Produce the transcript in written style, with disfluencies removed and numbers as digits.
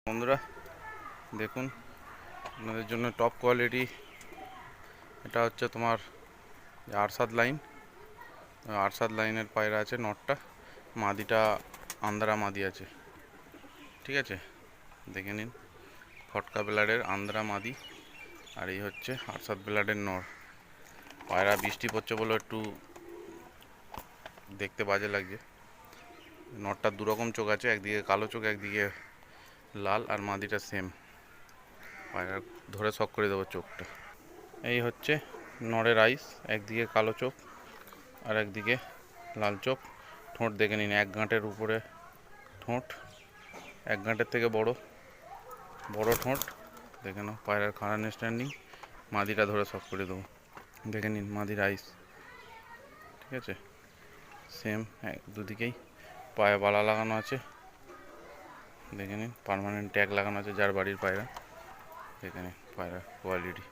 বন্ধুরা দেখুন আপনাদের জন্য টপ কোয়ালিটি। এটা হচ্ছে তোমার আরশাদ লাইন। আরশাদ লাইনের পায়রা আছে নটটা, মাদিটা আন্দ্রা মাদি আছে। ঠিক আছে, দেখে নিন। ফটকা ব্লাডের আন্দ্রা মাদি, আর এই হচ্ছে আরশাদ ব্লাডের নর। পায়রা বৃষ্টি পড়ছে বলে একটু দেখতে বাজে লাগছে। নটটার দুরকম চোখ আছে, একদিকে কালো চোখ একদিকে লাল, আর মাদিটা সেম। পায়রা ধরে শক করে দেবো চোখটা। এই হচ্ছে নরের আইস, একদিকে কালো চোখ আর একদিকে লাল চোখ। ঠোঁট দেখে নিন, এক গাঁটের উপরে ঠোঁট, এক গাঁটের থেকে বড় বড় ঠোঁট। দেখে নাও পায়রার খাড়ান স্ট্যান্ডিং। মাদিটা ধরে শক করে দেবো, দেখে নিন মাদির আইস। ঠিক আছে, সেম দুদিকেই। পায়ে বালা লাগানো আছে, দেখে নিন। পার্মানেন্ট ট্যাগ লাগানো আছে যার বাড়ির পায়রা। দেখে নিন পায়রা কোয়ালিটি।